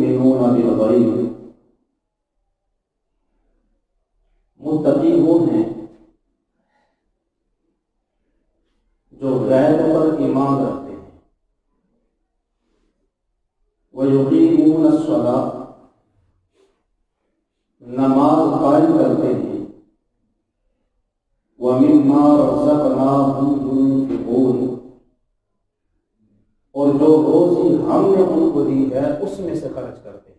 یؤمنون بالغیب، متقی وہ ہیں جو غیب پر ایمان رکھتے ہیں، وَيُقِيمُونَ الصَّلَاةَ، نماز قائم کرتے ہیں، وَمِمَّا رَزَقْنَاهُمْ يُنْفِقُونَ، اور جو روزی ہم نے ان کو دی ہے اس میں سے خرچ کرتے ہیں،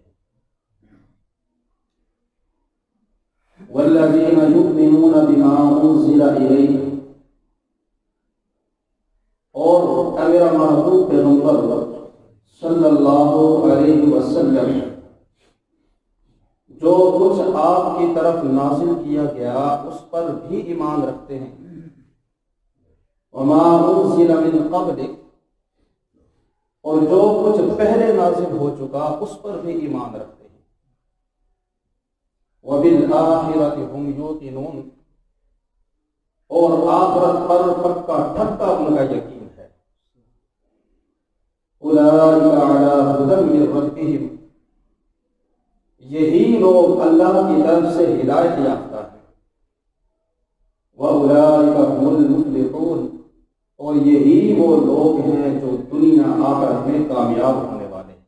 وَالَّذِينَ يُؤْمِنُونَ بِمَا أُنزِلَ إِلَيْكَ، اور اے میرا محبوب پیغمبر صلی اللہ علیہ وسلم جو کچھ آپ کی طرف نازل کیا گیا اس پر بھی ایمان رکھتے ہیں، وما انزل من قبلک، اور جو کچھ پہلے نازل ہو چکا اس پر بھی ایمان رکھتے ہیں، وبالآخرۃ ہم یوقنون، اور آخرت پر پکا ٹھکا ان کا یقین ہے، اولئک علی ھدی من ربہم، یہی لوگ اللہ کی طرف سے ہدایت یافتہ ہیں، وَأُولَٰئِكَ هُمُ الْمُفْلِحُونَ، اور یہی وہ لوگ ہیں جو دنیا آخرت میں کامیاب ہونے والے ہیں۔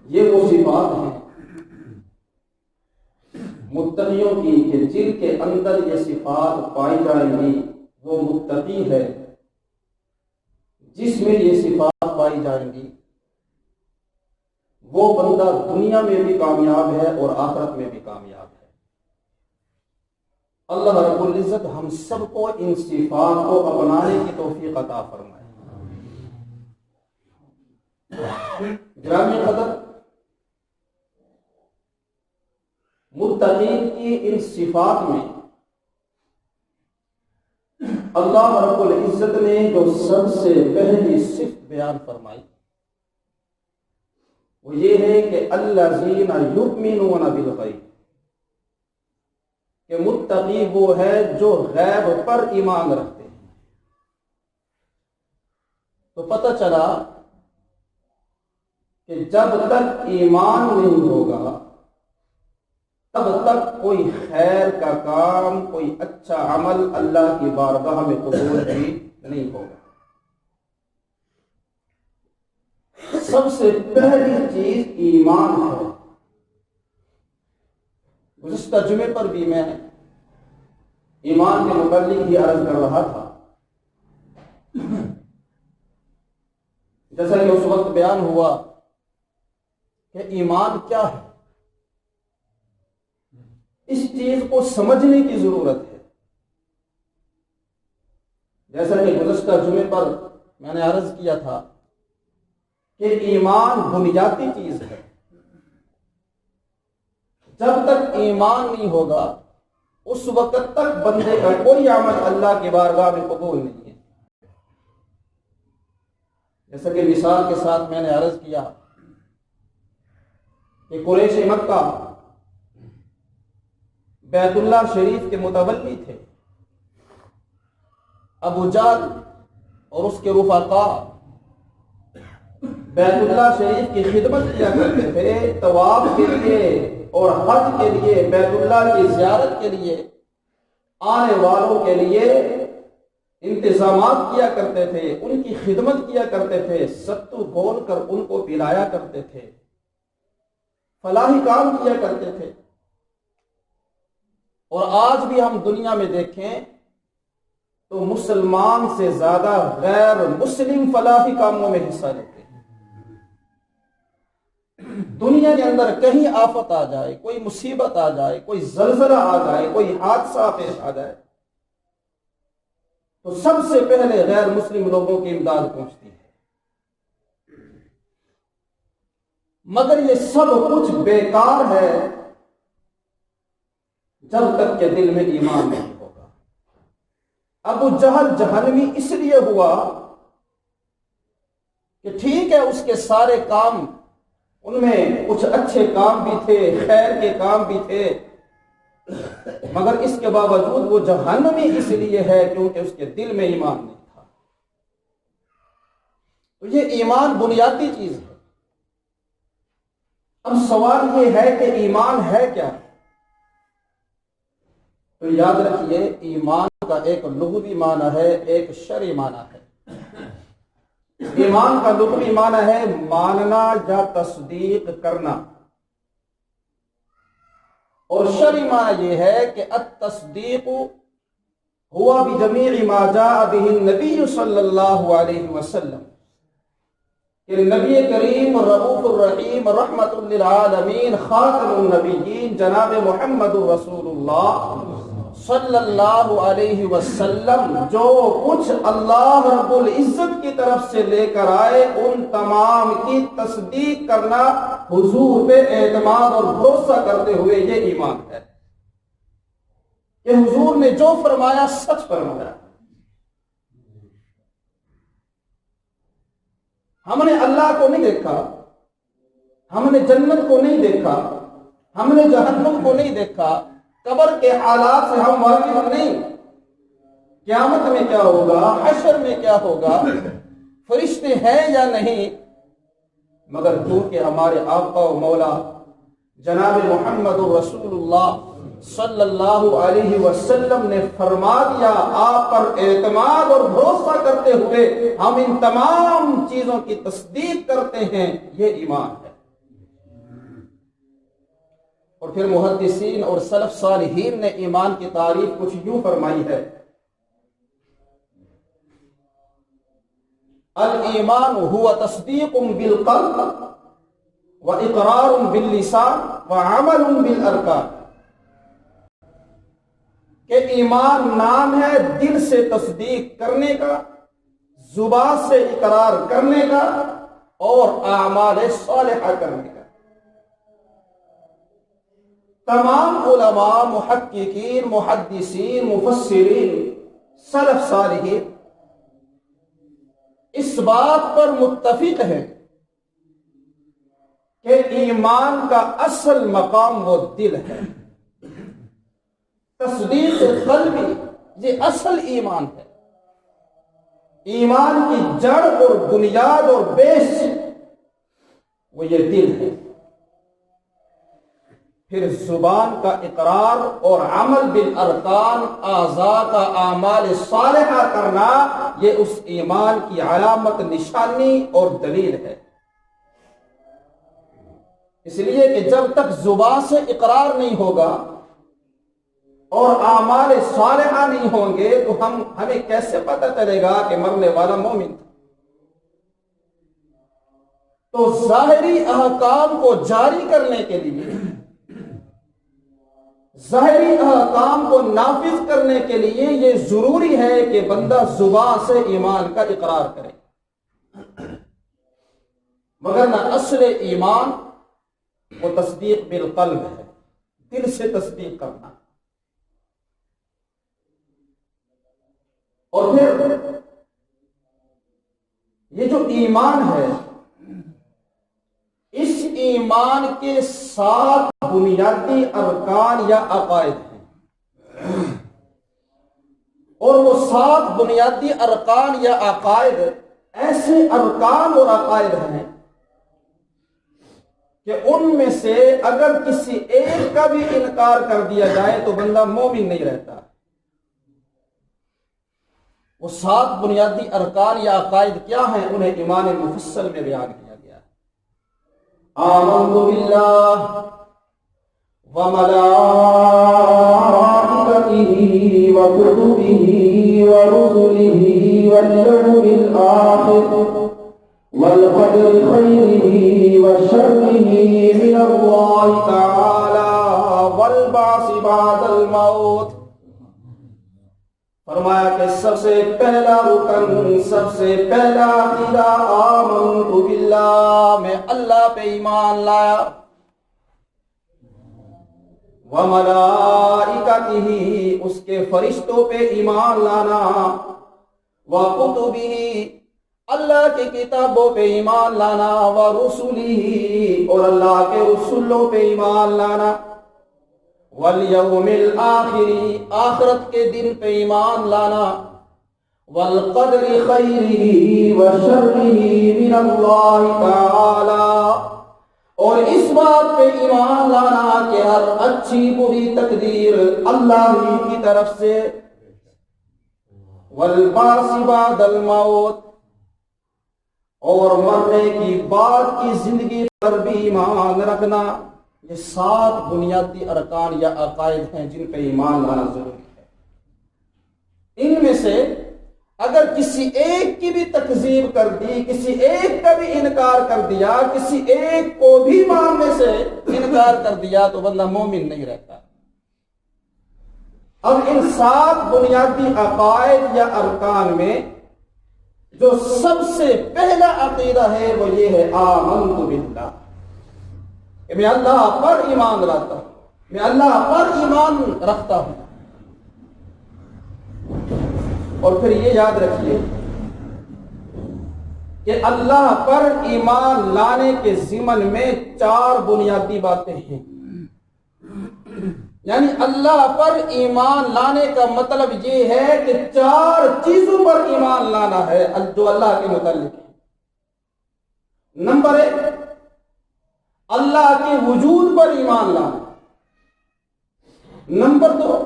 یہ وہ صفات ہیں متقیوں کی کہ جن کے اندر یہ صفات پائی جائیں گی وہ متقی ہے، جس میں یہ صفات پائی جائیں گی وہ بندہ دنیا میں بھی کامیاب ہے اور آخرت میں بھی کامیاب ہے۔ اللہ رب العزت ہم سب کو ان صفات کو اپنانے کی توفیق عطا فرمائے۔ گرامی قدر، متقین کی ان صفات میں اللہ رب العزت نے جو سب سے پہلی صفت بیان فرمائی وہ یہ ہے کہ الذین یؤمنون بالغیب، کہ متقی وہ ہے جو غیب پر ایمان رکھتے ہیں۔ تو پتہ چلا کہ جب تک ایمان نہیں ہوگا تب تک کوئی خیر کا کام، کوئی اچھا عمل اللہ کی بارگاہ میں قبول بھی نہیں ہوگا۔ سب سے پہلی چیز ایمان ہے۔ گزشتہ جمعے پر بھی میں ایمان کے متعلق ہی عرض کر رہا تھا، جیسا کہ اس وقت بیان ہوا کہ ایمان کیا ہے، اس چیز کو سمجھنے کی ضرورت ہے۔ جیسا کہ گزشتہ جمعے پر میں نے عرض کیا تھا کہ ایمان بنیادی چیز ہے، جب تک ایمان نہیں ہوگا اس وقت تک بندے کا کوئی عمل اللہ کی بارگاہ میں قبول نہیں ہے۔ جیسا کہ مثال کے ساتھ میں نے عرض کیا کہ قریش مکہ بیت اللہ شریف کے متولی تھے، ابو جہل اور اس کے رفقا بیت اللہ شریف کی خدمت کیا کرتے تھے، طواف کے لیے اور حج کے لیے، بیت اللہ کی زیارت کے لیے آنے والوں کے لیے انتظامات کیا کرتے تھے، ان کی خدمت کیا کرتے تھے، ستو گھول کر ان کو پلایا کرتے تھے، فلاحی کام کیا کرتے تھے۔ اور آج بھی ہم دنیا میں دیکھیں تو مسلمان سے زیادہ غیر مسلم فلاحی کاموں میں حصہ لیتے ہیں۔ دنیا کے اندر کہیں آفت آ جائے، کوئی مصیبت آ جائے، کوئی زلزلہ آ جائے، کوئی حادثہ پیش آ جائے تو سب سے پہلے غیر مسلم لوگوں کی امداد پہنچتی ہے۔ مگر یہ سب کچھ بیکار ہے جب تک کہ دل میں ایمان نہیں ہوگا۔ ابو جہل جہنمی اس لیے ہوا کہ ٹھیک ہے اس کے سارے کام، ان میں کچھ اچھے کام بھی تھے، خیر کے کام بھی تھے، مگر اس کے باوجود وہ جہنمی اس لیے ہے کیونکہ اس کے دل میں ایمان نہیں تھا۔ تو یہ ایمان بنیادی چیز ہے۔ اب سوال یہ ہے کہ ایمان ہے کیا؟ تو یاد رکھیے ایمان کا ایک لغوی معنی ہے، ایک شرعی معنی ہے۔ ایمان کا لغوی معنی ہے ماننا یا تصدیق کرنا، اور شرعی معنی یہ ہے کہ التصدیق ہوا بجمیع ما جاء به النبی صلی اللہ علیہ وسلم، کہ نبی کریم رؤوف الرحیم رحمت للعالمین خاتم النبیین جناب محمد رسول اللہ صلی اللہ علیہ وسلم جو کچھ اللہ رب العزت کی طرف سے لے کر آئے ان تمام کی تصدیق کرنا، حضور پہ اعتماد اور بھروسہ کرتے ہوئے، یہ ایمان ہے کہ حضور نے جو فرمایا سچ فرمایا۔ ہم نے اللہ کو نہیں دیکھا، ہم نے جنت کو نہیں دیکھا، ہم نے جہنم کو نہیں دیکھا، قبر کے حالات سے ہم واقف نہیں، قیامت میں کیا ہوگا، حشر میں کیا ہوگا، فرشتے ہیں یا نہیں، مگر کیونکہ ہمارے آقا و مولا جناب محمد رسول اللہ صلی اللہ علیہ وسلم نے فرما دیا، آپ پر اعتماد اور بھروسہ کرتے ہوئے ہم ان تمام چیزوں کی تصدیق کرتے ہیں، یہ ایمان ہے۔ اور پھر محدثین اور سلف صالحین نے ایمان کی تعریف کچھ یوں فرمائی ہے، الایمان هو تصدیق بالقلب واقرار باللسان وعمل بالارکان، کہ ایمان نام ہے دل سے تصدیق کرنے کا، زبان سے اقرار کرنے کا، اور اعمال صالحہ کرنے کا۔ تمام علماء، محققین، محدثین، مفسرین، سلف صالحین اس بات پر متفق ہیں کہ ایمان کا اصل مقام وہ دل ہے، تصدیق قلبی یہ اصل ایمان ہے۔ ایمان کی جڑ اور بنیاد اور بیس وہ یہ دل ہے۔ پھر زبان کا اقرار اور عمل بالارکان، اعضاء کا اعمال صالحہ کرنا، یہ اس ایمان کی علامت، نشانی اور دلیل ہے۔ اس لیے کہ جب تک زبان سے اقرار نہیں ہوگا اور اعمال صالحہ نہیں ہوں گے تو ہمیں کیسے پتہ چلے گا کہ مرنے والا مومن تھا؟ تو ظاہری احکام کو جاری کرنے کے لیے، ظاہری احکام کو نافذ کرنے کے لیے یہ ضروری ہے کہ بندہ زبان سے ایمان کا اقرار کرے، مگر نہ اصل ایمان وہ تصدیق بالقلب ہے، دل سے تصدیق کرنا۔ اور پھر یہ جو ایمان ہے، اس ایمان کے 7 بنیادی ارکان یا عقائد ہیں، اور وہ 7 بنیادی ارکان یا عقائد ایسے ارکان اور عقائد ہیں کہ ان میں سے اگر کسی ایک کا بھی انکار کر دیا جائے تو بندہ مومن نہیں رہتا۔ وہ 7 بنیادی ارکان یا عقائد کیا ہیں، انہیں ایمان مفصل میں بیان کیا گیا ہے۔ آمنت باللہ وملائکتہ وکتبہ ورسلہ والیوم الآخر والقدر خیرہ وشرہ من اللہ تعالی والبعث بعد الموت۔ فرمایا کہ سب سے پہلا رکن، سب سے پہلا عقیدہ، آمنت باللہ، میں اللہ پہ ایمان لایا، وملائکتہ، اس کے فرشتوں پہ ایمان لانا، وکتبہ، اللہ کی کتابوں پہ ایمان لانا، ورسلہ، اور اللہ کے رسولوں پہ ایمان لانا، والیوم الآخر، آخرت کے دن پہ ایمان لانا، والقدر خیرہ وشرہ من اللہ تعالی، اور اس بات پہ ایمان لانا کہ ہر اچھی بری تقدیر اللہ ہی کی طرف سے، والبعث بعد الموت، اور مرنے کی بعد کی زندگی پر بھی ایمان رکھنا۔ یہ 7 بنیادی ارکان یا عقائد ہیں جن پہ ایمان لانا ضروری ہے۔ ان میں سے اگر کسی ایک کی بھی تکذیب کر دی، کسی ایک کا بھی انکار کر دیا، کسی ایک کو بھی ماننے سے انکار کر دیا تو بندہ مومن نہیں رہتا۔ اب ان 7 بنیادی عقائد یا ارکان میں جو سب سے پہلا عقیدہ ہے وہ یہ ہے آمنت باللہ، کہ میں اللہ پر ایمان لاتا ہوں، میں اللہ پر ایمان رکھتا ہوں۔ اور پھر یہ یاد رکھیے کہ اللہ پر ایمان لانے کے ضمن میں 4 بنیادی باتیں ہیں۔ یعنی اللہ پر ایمان لانے کا مطلب یہ ہے کہ 4 چیزوں پر ایمان لانا ہے جو اللہ کے متعلق ہے۔ نمبر 1، اللہ کے وجود پر ایمان لانا۔ نمبر 2،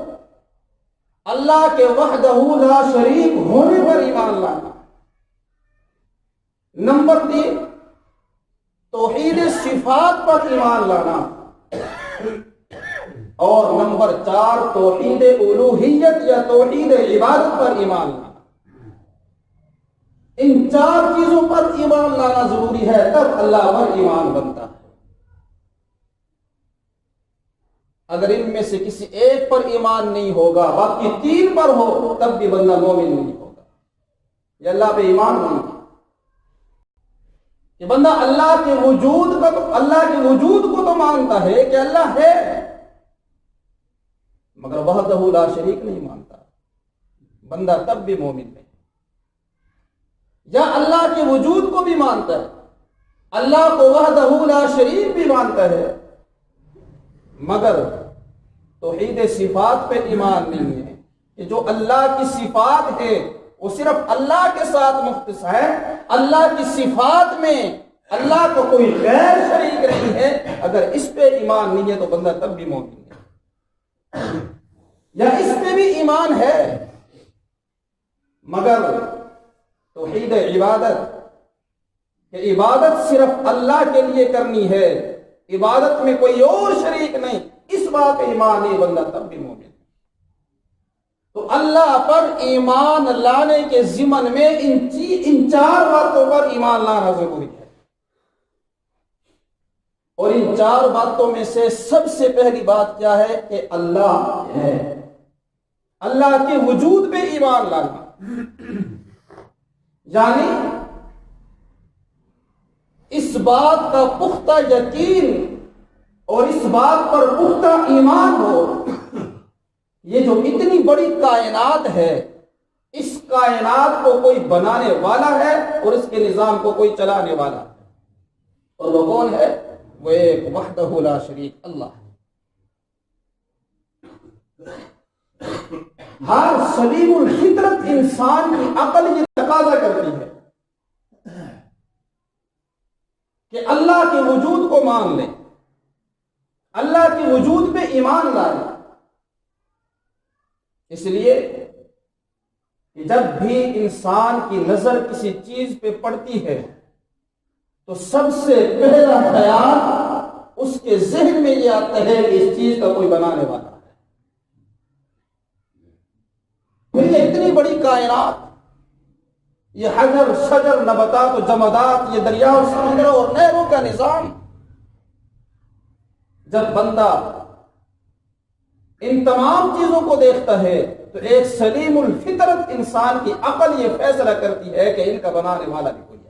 اللہ کے وحدہ لا شریک ہونے پر ایمان لانا۔ نمبر 3، توحید صفات پر ایمان لانا۔ اور نمبر 4، توحید الوہیت یا توحید عبادت پر ایمان لانا۔ ان 4 چیزوں پر ایمان لانا ضروری ہے، تب اللہ پر ایمان بنتا ہے۔ اگر ان میں سے کسی ایک پر ایمان نہیں ہوگا، باقی 3 پر ہو، تب بھی بندہ مومن نہیں ہوگا۔ یہ اللہ پہ ایمان نہیں ہے کہ بندہ اللہ کے وجود کو تو مانتا ہے کہ اللہ ہے، مگر وحدہ لا شریک نہیں مانتا، بندہ تب بھی مومن نہیں۔ یا اللہ کے وجود کو بھی مانتا ہے، اللہ کو وحدہ لا شریک بھی مانتا ہے، مگر توحید صفات پہ ایمان نہیں ہے کہ جو اللہ کی صفات ہے وہ صرف اللہ کے ساتھ مختص ہے، اللہ کی صفات میں اللہ کو کوئی غیر شریک نہیں ہے۔ اگر اس پہ ایمان نہیں ہے تو بندہ تب بھی مومن ہے۔ یا اس پہ بھی ایمان ہے مگر توحید عبادت، کہ عبادت صرف اللہ کے لیے کرنی ہے، عبادت میں کوئی اور شریک نہیں، اس بات پہ ایمان نہیں، بندہ تب بھی مومن ہے۔ تو اللہ پر ایمان لانے کے ضمن میں ان 4 باتوں پر ایمان لانا ضروری ہے۔ اور ان 4 باتوں میں سے سب سے پہلی بات کیا ہے کہ اللہ ہے، اللہ کے وجود پہ ایمان لانا، یعنی اس بات کا پختہ یقین اور اس بات پر پختہ ایمان ہو یہ جو اتنی بڑی کائنات ہے، اس کائنات کو کوئی بنانے والا ہے اور اس کے نظام کو کوئی چلانے والا ہے، اور وہ کون ہے؟ وہ ایک وحدہ لا شریک اللہ ہے۔ ہر سلیم الفطرت انسان کی عقل یہ تقاضا کرتی ہے کہ اللہ کے وجود کو مان لے، اللہ کے وجود پہ ایمان لائے۔ اس لیے کہ جب بھی انسان کی نظر کسی چیز پہ پڑتی ہے تو سب سے پہلا خیال اس کے ذہن میں یہ آتا ہے کہ اس چیز کا کوئی بنانے والا ہے۔ پھر یہ اتنی بڑی کائنات، یہ حجر شجر نباتات و جمادات، یہ دریا اور سمندروں اور نہروں کا نظام، جب بندہ ان تمام چیزوں کو دیکھتا ہے تو ایک سلیم الفطرت انسان کی عقل یہ فیصلہ کرتی ہے کہ ان کا بنانے والا بھی کوئی ہے۔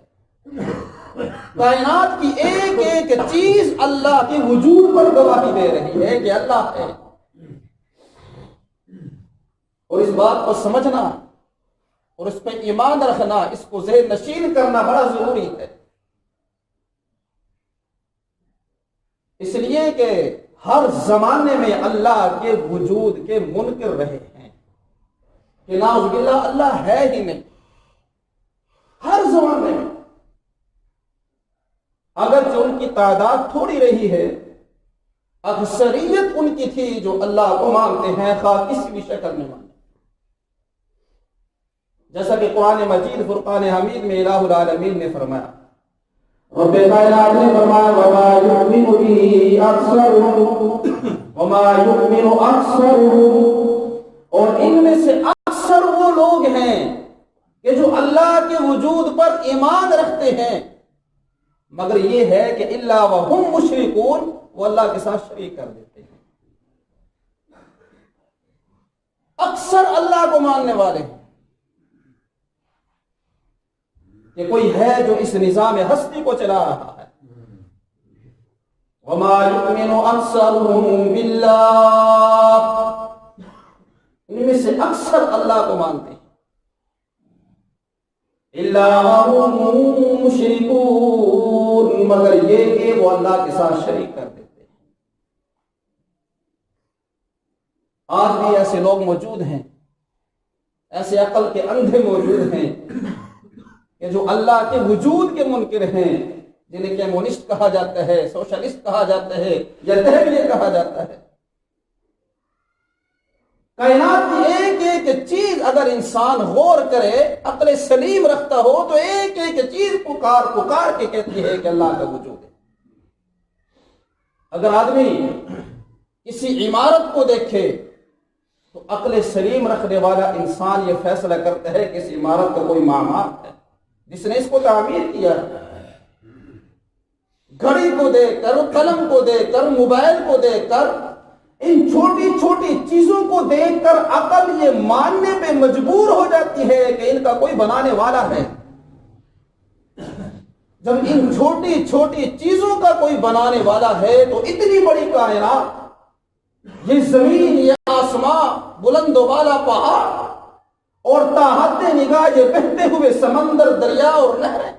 کائنات کی ایک ایک چیز اللہ کے وجود پر گواہی دے رہی ہے کہ اللہ ہے، اور اس بات کو سمجھنا اور اس پہ ایمان رکھنا، اس کو ذہن نشین کرنا بڑا ضروری ہے۔ اس لیے کہ ہر زمانے میں اللہ کے وجود کے منکر رہے ہیں کہ نعوذ باللہ اللہ ہے ہی نہیں۔ ہر زمانے میں اگرچہ ان کی تعداد تھوڑی رہی ہے، اکثریت ان کی تھی جو اللہ کو مانتے ہیں، خواہ کسی بھی شکل میں مانتے، جیسا کہ قرآن مجید فرقان حمید میں الہ العالمین نے فرمایا، رب کائنات نے فرمایا وما یؤمن به اکثرهم وما یؤمن اکثرهم، اور ان میں سے اکثر وہ لوگ ہیں کہ جو اللہ کے وجود پر ایمان رکھتے ہیں، مگر یہ ہے کہ الا وهم مشرکون، وہ اللہ کے ساتھ شریک کر دیتے ہیں۔ اکثر اللہ کو ماننے والے ہیں کہ کوئی ہے جو اس نظام ہستی کو چلا رہا ہے۔ وما یؤمن اکثرهم باللہ، ان میں سے اکثر اللہ کو مانتے ہیں، الا وهم مشرکون، مگر یہ کہ وہ اللہ کے ساتھ شریک کر دیتے ہیں۔ آج بھی ایسے لوگ موجود ہیں، ایسے عقل کے اندھے موجود ہیں کہ جو اللہ کے وجود کے منکر ہیں، جنہیں کمیونسٹ کہا جاتا ہے، سوشلسٹ کہا جاتا ہے، یا دہریے کہا جاتا ہے۔ کائنات کی ایک ایک چیز اگر انسان غور کرے، عقل سلیم رکھتا ہو، تو ایک ایک چیز پکار پکار کے کہتی ہے کہ اللہ کا وجود ہے۔ اگر آدمی کسی عمارت کو دیکھے تو عقل سلیم رکھنے والا انسان یہ فیصلہ کرتا ہے کہ اس عمارت کا کوئی معمار ہے جس نے اس کو تعمیر کیا۔ گھڑی کو دیکھ کر، قلم کو دیکھ کر، موبائل کو دیکھ کر، ان چھوٹی چھوٹی چیزوں کو دیکھ کر عقل یہ ماننے پہ مجبور ہو جاتی ہے کہ ان کا کوئی بنانے والا ہے۔ جب ان چھوٹی چھوٹی چیزوں کا کوئی بنانے والا ہے تو اتنی بڑی کائنات، یہ زمین، یہ آسمان، بلند و بالا پہاڑ، اور تاحد نگاہ یہ بہتے ہوئے سمندر، دریا اور نہریں،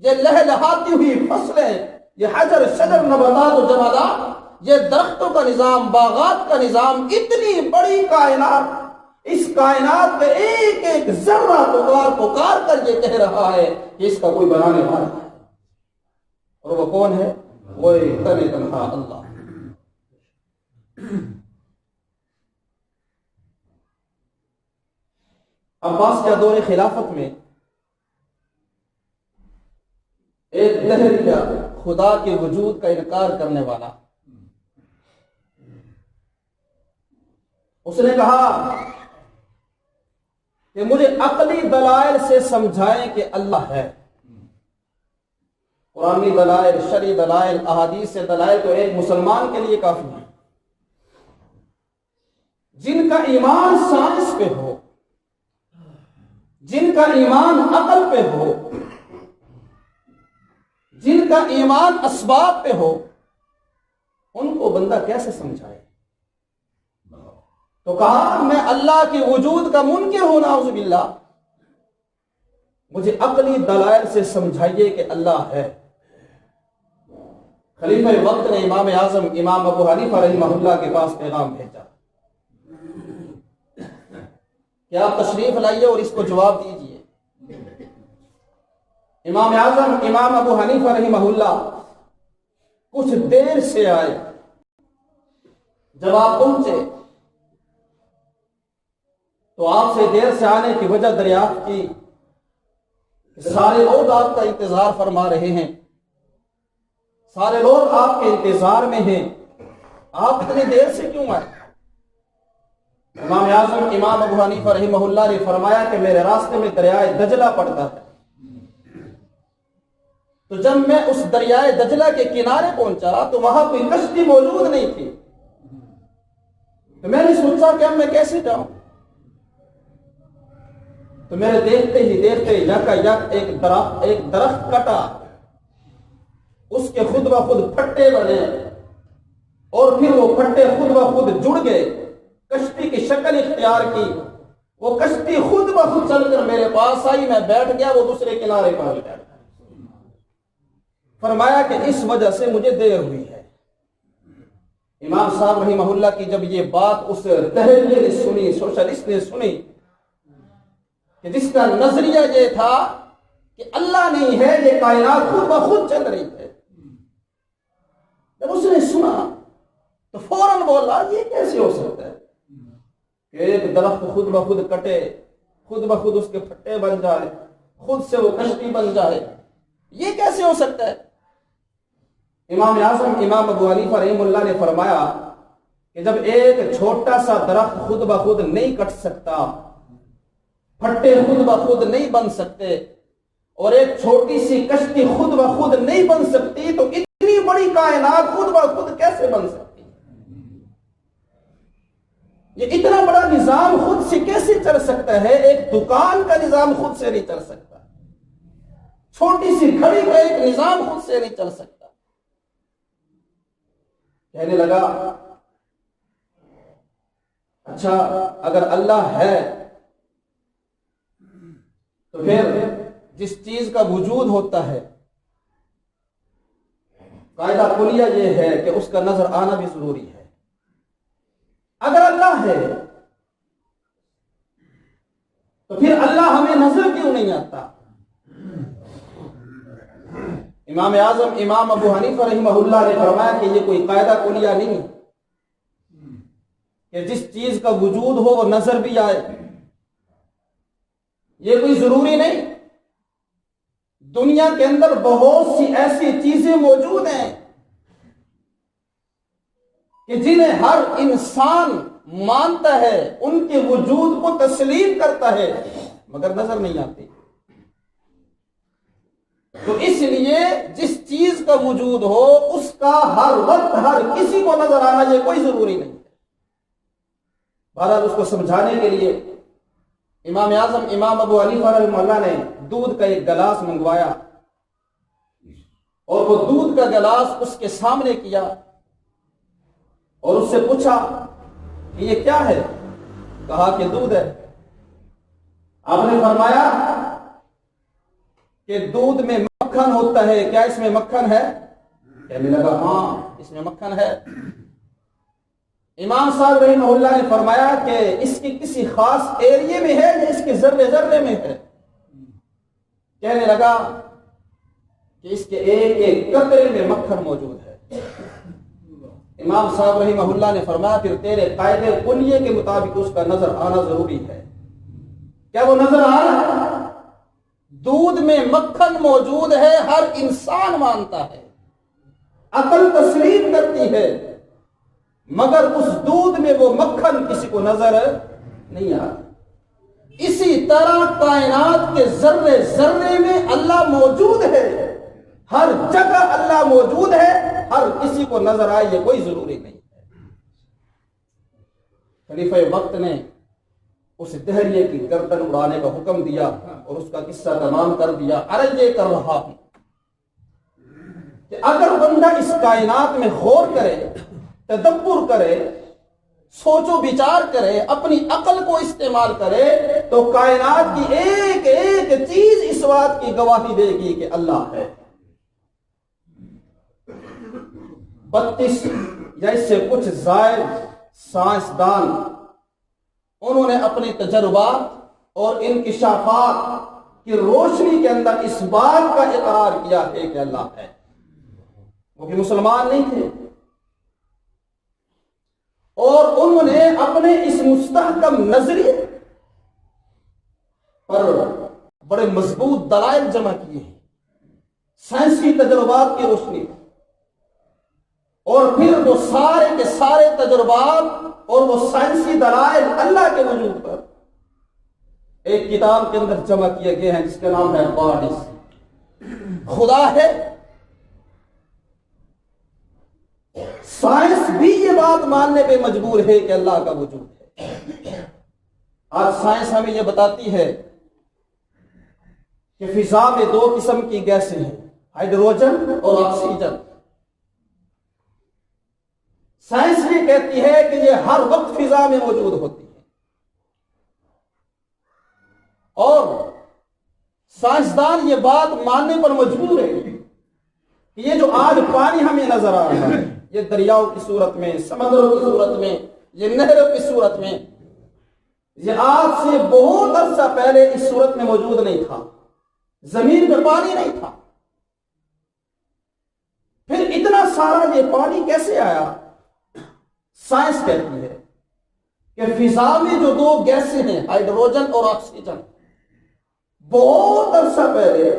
یہ لہلہاتی ہوئی فصلیں، یہ حجر شجر نباتات و جمادات، یہ درختوں کا نظام، باغات کا نظام، اتنی بڑی کائنات، اس کائنات میں ایک ایک ذرہ پکار پکار کر یہ کہہ رہا ہے کہ اس کا کوئی بنانے والا ہے، اور وہ کون ہے؟ وہ تن تنہا اللہ۔ عباس کا دور خلافت میں ایک دہریہ خدا کے وجود کا انکار کرنے والا، اس نے کہا کہ مجھے عقلی دلائل سے سمجھائیں کہ اللہ ہے۔ قرآنی دلائل، شرعی دلائل، احادیث سے دلائل تو ایک مسلمان کے لیے کافی ہیں۔ جن کا ایمان سائنس پہ ہو، جن کا ایمان عقل پہ ہو، جن کا ایمان اسباب پہ ہو، ان کو بندہ کیسے سمجھائے؟ تو کہا میں اللہ کے وجود کا منکر ہوں، نعوذ باللہ، مجھے عقلی دلائل سے سمجھائیے کہ اللہ ہے۔ خلیفہ وقت نے امام اعظم امام ابو حنیفہ رحمہ اللہ کے پاس پیغام بھیجا کہ آپ تشریف لائیے اور اس کو جواب دیجیے۔ امام اعظم امام ابو حنیفہ رحمہ اللہ کچھ دیر سے آئے۔ جب آپ پہنچے تو آپ سے دیر سے آنے کی وجہ دریافت کی کہ سارے لوگ آپ کا انتظار فرما رہے ہیں، سارے لوگ آپ کے انتظار میں ہیں، آپ اتنی دیر سے کیوں آئے؟ امام اعظم امام ابو حنیفہ رحمہ اللہ نے فرمایا کہ میرے راستے میں دریائے دجلہ پڑتا ہے، تو جب میں اس دریائے دجلہ کے کنارے پہنچا تو وہاں کوئی کشتی موجود نہیں تھی، تو میں نے سوچا کہ اب میں کیسے جاؤں؟ تو میرے دیکھتے ہی دیکھتے یکا یک ایک درخت کٹا، اس کے خود بخود پھٹے بنے، اور پھر وہ پھٹے خود بخود جڑ گئے، کشتی کی شکل اختیار کی، وہ کشتی خود بخود چل کر میرے پاس آئی، میں بیٹھ گیا، وہ دوسرے کنارے پر بیٹھ گیا۔ فرمایا کہ اس وجہ سے مجھے دیر ہوئی ہے۔ امام صاحب رحمہ اللہ کی جب یہ بات اس دہریے نے سنی، سوشلسٹ نے سنی، کہ جس کا نظریہ یہ تھا کہ اللہ نہیں ہے، یہ کائنات خود بخود چل رہی ہے، کون بولا؟ یہ کیسے ہو سکتا ہے کہ ایک درخت خود بخود کٹے، خود بخود اس کے پھٹے بن جائے، خود سے وہ کشتی بن جائے؟ یہ کیسے ہو سکتا ہے؟ امام اعظم امام ابو حنیفہ رحمہ اللہ نے فرمایا کہ جب ایک چھوٹا سا درخت خود بخود نہیں کٹ سکتا، پھٹے خود بخود نہیں بن سکتے، اور ایک چھوٹی سی کشتی خود بخود نہیں بن سکتی، تو اتنی بڑی کائنات خود بخود کیسے بن سکتی؟ یہ اتنا بڑا نظام خود سے کیسے چل سکتا ہے؟ ایک دکان کا نظام خود سے نہیں چل سکتا، چھوٹی سی گھڑی کا ایک نظام خود سے نہیں چل سکتا۔ کہنے لگا اچھا اگر اللہ ہے تو پھر جس چیز کا وجود ہوتا ہے قاعدہ کلیہ یہ ہے کہ اس کا نظر آنا بھی ضروری ہے۔ اگر اللہ ہے تو پھر اللہ ہمیں نظر کیوں نہیں آتا؟ امام اعظم امام ابو حنیفہ رحمہ اللہ نے فرمایا کہ یہ کوئی قاعدہ کلیہ نہیں کہ جس چیز کا وجود ہو وہ نظر بھی آئے، یہ کوئی ضروری نہیں۔ دنیا کے اندر بہت سی ایسی چیزیں موجود ہیں کہ جنہیں ہر انسان مانتا ہے، ان کے وجود کو تسلیم کرتا ہے، مگر نظر نہیں آتی۔ تو اس لیے جس چیز کا وجود ہو اس کا ہر وقت ہر کسی کو نظر آنا یہ کوئی ضروری نہیں ہے۔ بہرحال اس کو سمجھانے کے لیے امام اعظم امام ابو حنیفہ رحمہ اللہ نے دودھ کا ایک گلاس منگوایا اور وہ دودھ کا گلاس اس کے سامنے کیا اور اس سے پوچھا کہ یہ کیا ہے؟ کہا کہ دودھ ہے۔ آپ نے فرمایا کہ دودھ میں مکھن ہوتا ہے، کیا اس میں مکھن ہے؟ کہنے لگا ہاں اس میں مکھن ہے۔ امام صاحب رحمہ اللہ نے فرمایا کہ اس کی کسی خاص ایریے میں ہے یا اس کے ذرے ذرے میں ہے؟ کہنے لگا کہ اس کے ایک ایک قطرے میں مکھن موجود ہے۔ امام صاحب رحمہ اللہ نے فرمایا پھر تیرے قاعدے کلیہ کے مطابق اس کا نظر آنا ضروری ہے۔ کیا وہ نظر آ رہا ہے؟ دودھ میں مکھن موجود ہے، ہر انسان مانتا ہے، عقل تسلیم کرتی ہے، مگر اس دودھ میں وہ مکھن کسی کو نظر نہیں آ رہا۔ اسی طرح کائنات کے ذرے ذرے میں اللہ موجود ہے، ہر جگہ اللہ موجود ہے، ہر کسی کو نظر آئے یہ کوئی ضروری نہیں ہے۔ خلیفہ وقت نے اس دہریے کی گردن اڑانے کا حکم دیا اور اس کا قصہ تمام کر دیا۔ عرض یہ کر رہا ہوں کہ اگر بندہ اس کائنات میں غور کرے، تدبر کرے، سوچ و بچار کرے، اپنی عقل کو استعمال کرے، تو کائنات کی ایک ایک چیز اس بات کی گواہی دے گی کہ اللہ ہے۔ 32 یا اس سے کچھ زائد سائنسدان انہوں نے اپنے تجربات اور انکشافات کی روشنی کے اندر اس بات کا اقرار کیا ہے کہ اللہ ہے۔ وہ بھی مسلمان نہیں تھے، اور انہوں نے اپنے اس مستحکم نظریے پر بڑے مضبوط دلائل جمع کیے ہیں سائنسی تجربات کی روشنی میں، اور پھر وہ سارے کے سارے تجربات اور وہ سائنسی دلائل اللہ کے وجود پر ایک کتاب کے اندر جمع کیے گئے ہیں جس کا نام ہے گاڈ از، خدا ہے۔ سائنس بھی یہ بات ماننے پہ مجبور ہے کہ اللہ کا وجود ہے۔ آج سائنس ہمیں یہ بتاتی ہے کہ فضا میں 2 قسم کی گیسیں ہیں، ہائیڈروجن اور آکسیجن۔ سائنس یہ کہتی ہے کہ یہ ہر وقت فضا میں موجود ہوتی ہے، اور سائنسدان یہ بات ماننے پر مجبور ہے کہ یہ جو آج پانی ہمیں نظر آ رہا ہے، یہ دریاؤں کی صورت میں، سمندروں کی صورت میں، یہ نہروں کی صورت میں، یہ آج سے بہت عرصہ پہلے اس صورت میں موجود نہیں تھا، زمین پہ پانی نہیں تھا۔ پھر اتنا سارا یہ پانی کیسے آیا؟ سائنس کہتی ہے کہ فضا میں جو دو گیسیں ہیں ہائیڈروجن اور آکسیجن، بہت عرصہ پہلے،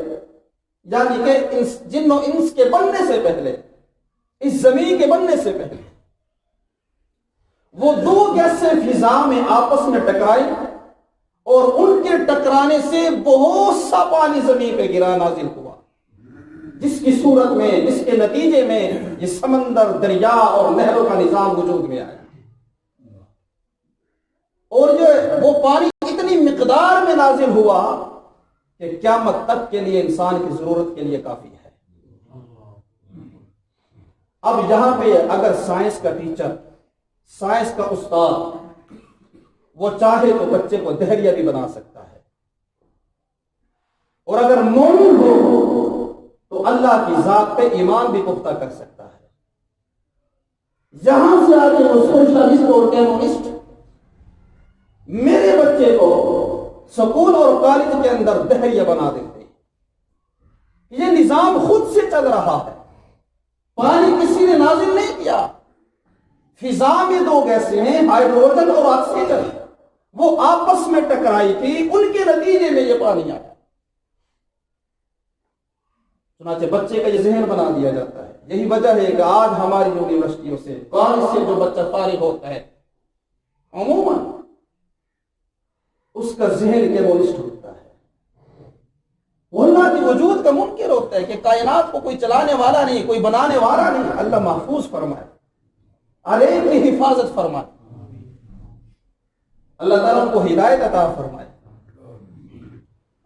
یعنی کہ جن و انس کے بننے سے پہلے، اس زمین کے بننے سے پہلے، وہ دو گیسیں فضا میں آپس میں ٹکرائی اور ان کے ٹکرانے سے بہت سا پانی زمین پہ گرا، نازل ہوا، جس کی صورت میں، جس کے نتیجے میں یہ سمندر، دریا اور نہروں کا نظام وجود میں آیا۔ اور وہ پانی اتنی مقدار میں نازل ہوا کہ قیامت تک کے لیے انسان کی ضرورت کے لیے کافی ہے۔ اب یہاں پہ اگر سائنس کا ٹیچر، سائنس کا استاد، وہ چاہے تو بچے کو دہریہ بھی بنا سکتا ہے، اور اگر مومن ہو تو اللہ کی ذات پہ ایمان بھی پختہ کر سکتا ہے۔ یہاں سے آگے وہ سوشلسٹ اور کمیونسٹ میرے بچے کو سکول اور کالج کے اندر دہریہ بنا دیتے ہیں۔ یہ نظام خود سے چل رہا ہے، پانی کسی نے نازل نہیں کیا۔ فضا میں دو گیسیں ہیں ہائیڈروجن اور آکسیجن، وہ آپس میں ٹکرائی تھی، ان کے نتیجے میں یہ پانی آیا۔ چنانچہ بچے کا یہ ذہن بنا دیا جاتا ہے۔ یہی وجہ ہے کہ آج ہماری یونیورسٹیوں سے، کالج سے جو بچہ فارغ ہوتا ہے، عموماً اس کا ذہن کمیونسٹ ہوتا ہے، وہ اللہ کے وجود کا منکر ہوتا ہے کہ کائنات کو کوئی چلانے والا نہیں، کوئی بنانے والا نہیں۔ اللہ محفوظ فرمائے، ارے کی حفاظت فرمائے، اللہ تعالیٰ کو ہدایت عطا فرمائے۔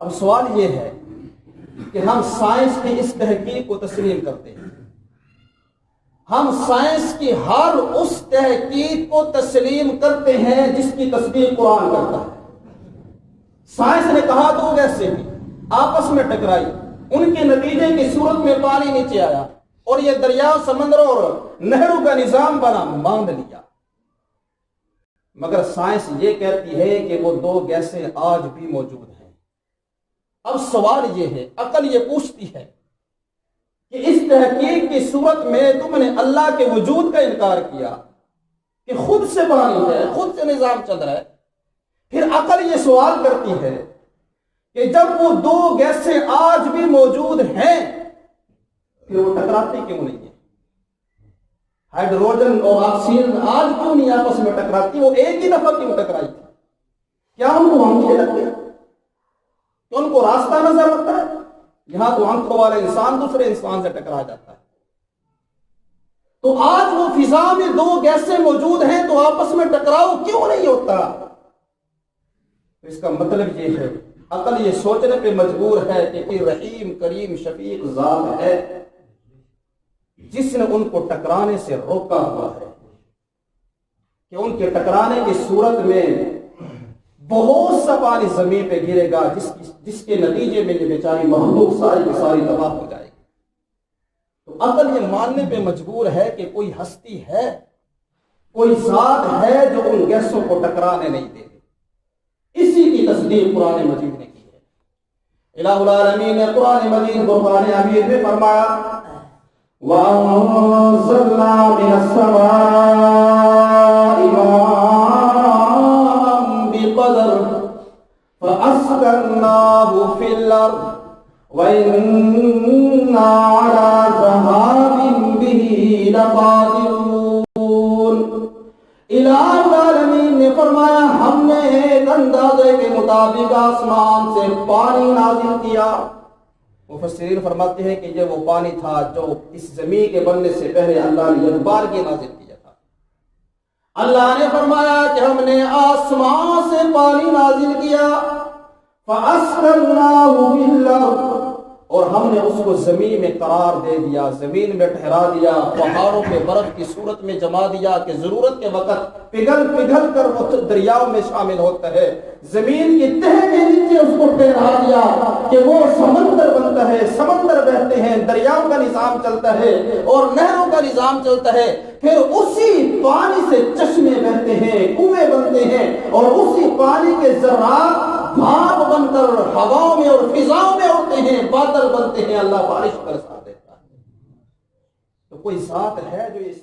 اب سوال یہ ہے کہ ہم سائنس کی اس تحقیق کو تسلیم کرتے ہیں، ہم سائنس کی ہر اس تحقیق کو تسلیم کرتے ہیں جس کی تصدیق قرآن کرتا ہے۔ سائنس نے کہا دو گیسیں بھی آپس میں ٹکرائی، ان کے نتیجے کی صورت میں پانی نیچے آیا اور یہ دریا، سمندر اور نہروں کا نظام بنا، باندھ لیا۔ مگر سائنس یہ کہتی ہے کہ وہ دو گیسیں آج بھی موجود ہیں۔ اب سوال یہ ہے، عقل یہ پوچھتی ہے کہ اس تحقیق کی صورت میں تم نے اللہ کے وجود کا انکار کیا کہ خود سے پانی ہے، خود سے نظام چل رہا ہے، پھر عقل یہ سوال کرتی ہے کہ جب وہ دو گیسیں آج بھی موجود ہیں پھر وہ ٹکراتی کیوں نہیں ہے؟ ہائیڈروجن اور آکسیجن آج کیوں نہیں آپس میں ٹکراتی؟ وہ ایک ہی دفعہ کیوں ٹکرائی تھی؟ کیا ان کو آنکھیں لگ گئی؟ تو ان کو راستہ نظر آتا ہے؟ یہاں تو آنکھوں والا انسان دوسرے انسان سے ٹکرا جاتا ہے۔ تو آج وہ فضا میں دو گیسیں موجود ہیں تو آپس میں ٹکراؤ کیوں نہیں ہوتا؟ اس کا مطلب یہ ہے، عقل یہ سوچنے پہ مجبور ہے کہ کوئی رحیم کریم شفیق ذات ہے جس نے ان کو ٹکرانے سے روکا ہوا ہے، کہ ان کے ٹکرانے کی صورت میں بہت سا پانی زمین پہ گرے گا، جس کے نتیجے میں یہ بیچاری مخلوق ساری کی ساری تباہ ہو جائے گی۔ تو عقل یہ ماننے پہ مجبور ہے کہ کوئی ہستی ہے، کوئی ذات ہے جو ان گیسوں کو ٹکرانے نہیں دے گی۔ اسی کی تصدیق قرآن مجید نے کی ہے۔ الہ العالمین نے قرآن مجید فرقان حمید میں فرمایا وَأَنزَلْنَا مِنَ السَّمَاءِ مَاءً بِقَدَرٍ فَأَسْكَنَّاهُ فِي الْأَرْضِ وَإِنَّا عَلَى ذَهَابٍ بِهِ لَقَادِرُونَ۔ الہ العالمین نے فرمایا ہم نے ایک اندازے کے مطابق آسمان سے پانی نازل کیا۔ مفسرین فرماتے ہیں کہ یہ وہ پانی تھا جو اس زمین کے بننے سے پہلے اللہ نے ایک بار کی نازل کیا تھا۔ اللہ نے فرمایا کہ ہم نے آسمان سے پانی نازل کیا، فَأَسْكَنَّاهُ فِي الْأَرْضِ، اور ہم نے اس کو زمین میں قرار دے دیا، زمین میں ٹھہرا دیا، پہاڑوں پہ برف کی صورت میں جما دیا کہ ضرورت کے وقت پگھل پگھل کر وہ دریاؤں میں شامل ہوتا ہے۔ زمین کی تہ کے نیچے اس کو ٹھہرا دیا کہ وہ سمندر بنتا ہے، سمندر بہتے ہیں، دریاؤں کا نظام چلتا ہے اور نہروں کا نظام چلتا ہے، پھر اسی پانی سے چشمے بہتے ہیں، کنویں بنتے ہیں، اور اسی پانی کے ذرات بھاپ بن کر ہواؤں میں اور فضاؤں میں اڑتے ہیں، بادل بنتے ہیں، اللہ بارش برسا دیتا ہے۔ تو کوئی ذات ہے جو اس